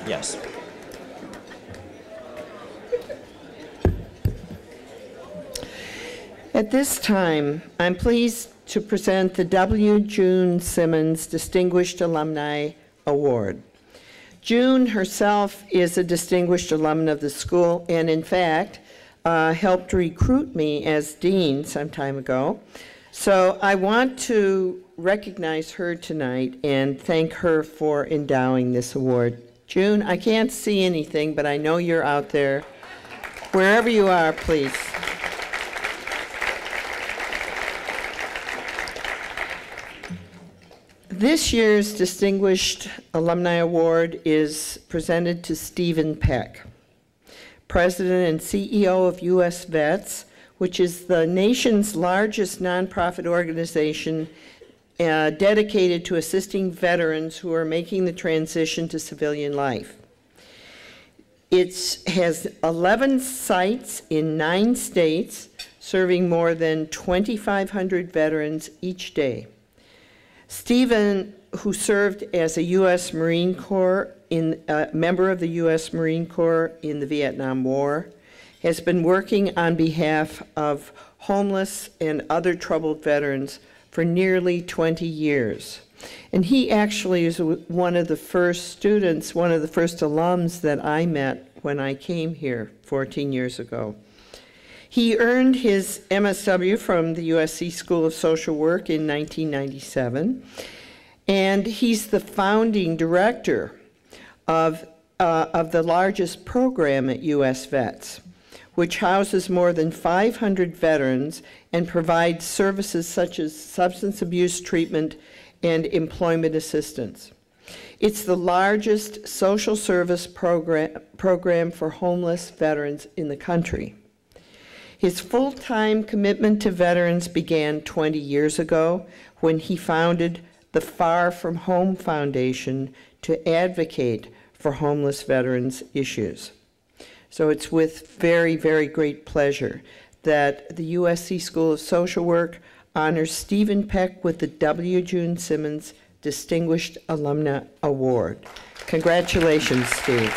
Yes. At this time, I'm pleased to present the W. June Simmons Distinguished Alumni Award. June herself is a distinguished alumna of the school and, in fact, helped recruit me as dean some time ago. So I want to recognize her tonight and thank her for endowing this award. June, I can't see anything, but I know you're out there. Wherever you are, please. This year's Distinguished Alumni Award is presented to Stephen Peck, President and CEO of U.S.VETS, which is the nation's largest nonprofit organization dedicated to assisting veterans who are making the transition to civilian life. It has 11 sites in 9 states, serving more than 2,500 veterans each day. Stephen, who served as a U.S. Marine Corps, member of the U.S. Marine Corps in the Vietnam War, has been working on behalf of homeless and other troubled veterans for nearly 20 years. And he actually is one of the first students, one of the first alums that I met when I came here 14 years ago. He earned his MSW from the USC School of Social Work in 1997, and he's the founding director of the largest program at U.S.VETS, which houses more than 500 veterans and provides services such as substance abuse treatment and employment assistance. It's the largest social service program for homeless veterans in the country. His full-time commitment to veterans began 20 years ago when he founded the Far From Home Foundation to advocate for homeless veterans' issues. So it's with very, very great pleasure that the USC School of Social Work honors Stephen Peck with the W. June Simmons Distinguished Alumna Award. Congratulations, Steve.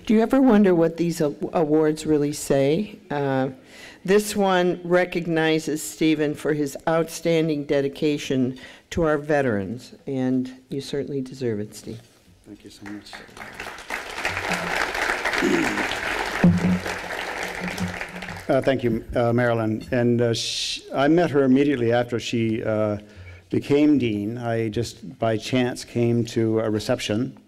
Do you ever wonder what these awards really say? This one recognizes Stephen for his outstanding dedication to our veterans, and you certainly deserve it, Steve. Thank you so much. Thank you, Marilyn. And I met her immediately after she became dean. I just by chance came to a reception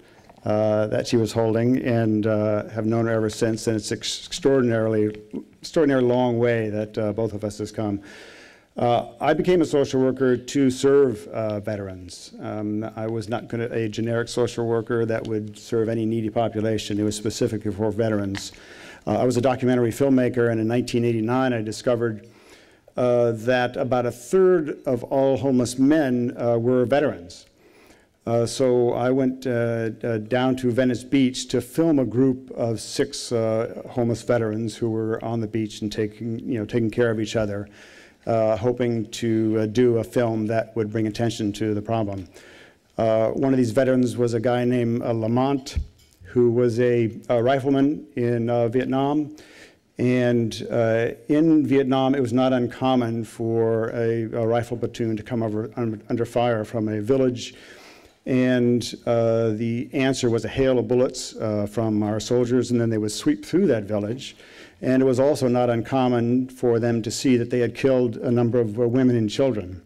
that she was holding, and have known her ever since. And it's extraordinarily long way that both of us has come. I became a social worker to serve veterans. I was not going to a generic social worker that would serve any needy population. It was specifically for veterans. I was a documentary filmmaker, and in 1989 I discovered that about 1/3 of all homeless men were veterans. So I went down to Venice Beach to film a group of 6 homeless veterans who were on the beach and taking care of each other, hoping to do a film that would bring attention to the problem. One of these veterans was a guy named Lamont, who was a rifleman in Vietnam. And in Vietnam, it was not uncommon for a rifle platoon to come over under fire from a village. And the answer was a hail of bullets from our soldiers, and then they would sweep through that village. And it was also not uncommon for them to see that they had killed a number of women and children.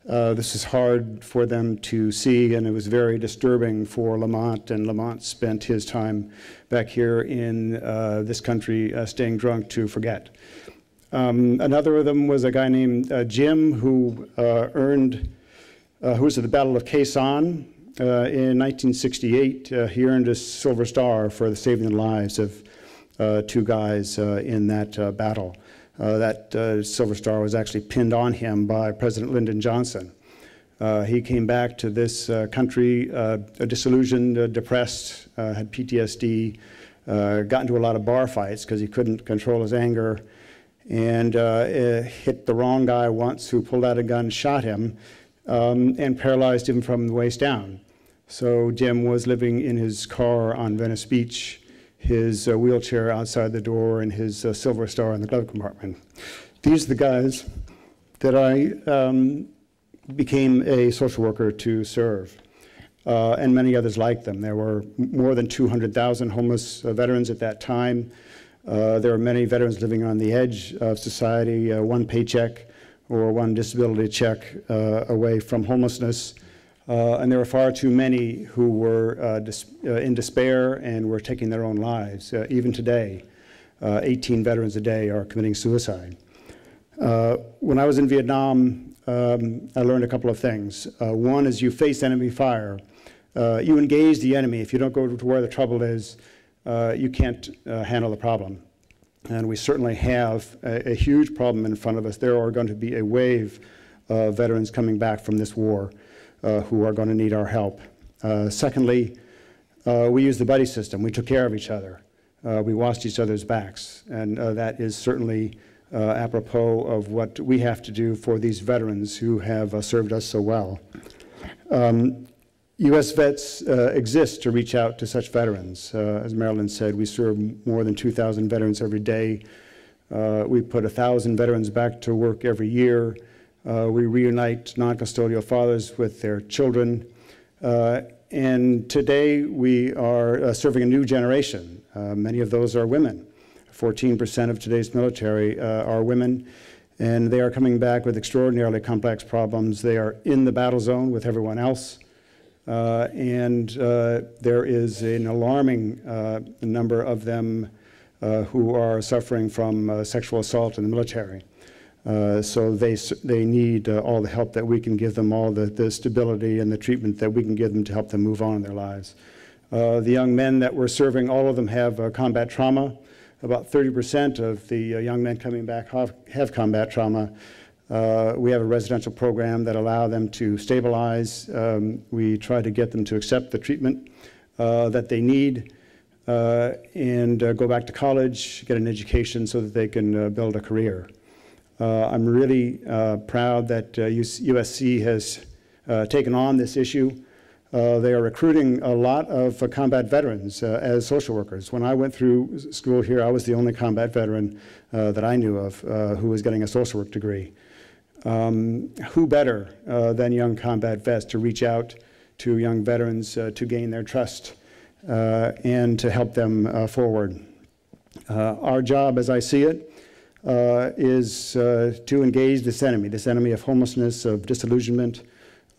This is hard for them to see, and it was very disturbing for Lamont, and Lamont spent his time back here in this country staying drunk to forget. Another of them was a guy named Jim, who who was at the Battle of Quai San. In 1968, he earned a Silver Star for saving the lives of two guys in that battle. That Silver Star was actually pinned on him by President Lyndon Johnson. He came back to this country disillusioned, depressed, had PTSD, got into a lot of bar fights because he couldn't control his anger, and hit the wrong guy once who pulled out a gun, shot him, and paralyzed him from the waist down. So Jim was living in his car on Venice Beach, his wheelchair outside the door, and his Silver Star in the glove compartment. These are the guys that I became a social worker to serve, and many others like them. There were more than 200,000 homeless veterans at that time. There were many veterans living on the edge of society, one paycheck or one disability check away from homelessness. And there were far too many who were in despair and were taking their own lives. Even today, 18 veterans a day are committing suicide. When I was in Vietnam, I learned a couple of things. One is you face enemy fire. You engage the enemy. If you don't go to where the trouble is, you can't handle the problem. And we certainly have a huge problem in front of us. There are going to be a wave of veterans coming back from this war who are going to need our help. Secondly, we used the buddy system. We took care of each other. We watched each other's backs. And that is certainly apropos of what we have to do for these veterans who have served us so well. U.S.VETS exists to reach out to such veterans. As Marilyn said, we serve more than 2,000 veterans every day. We put 1,000 veterans back to work every year. We reunite non-custodial fathers with their children. And today we are serving a new generation. Many of those are women. 14% of today's military are women, and they are coming back with extraordinarily complex problems. They are in the battle zone with everyone else. And there is an alarming number of them who are suffering from sexual assault in the military. So they need all the help that we can give them, all the stability and the treatment that we can give them to help them move on in their lives. The young men that we're serving, all of them have combat trauma. About 30% of the young men coming back have combat trauma. We have a residential program that allows them to stabilize. We try to get them to accept the treatment that they need and go back to college, get an education so that they can build a career. I'm really proud that USC has taken on this issue. They are recruiting a lot of combat veterans as social workers. When I went through school here, I was the only combat veteran that I knew of who was getting a social work degree. Who better than young combat vets to reach out to young veterans to gain their trust and to help them forward. Our job, as I see it, is to engage this enemy of homelessness, of disillusionment,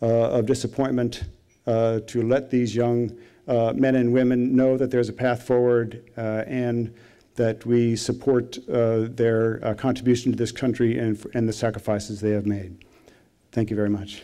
of disappointment, to let these young men and women know that there's a path forward and that we support their contribution to this country and the sacrifices they have made. Thank you very much.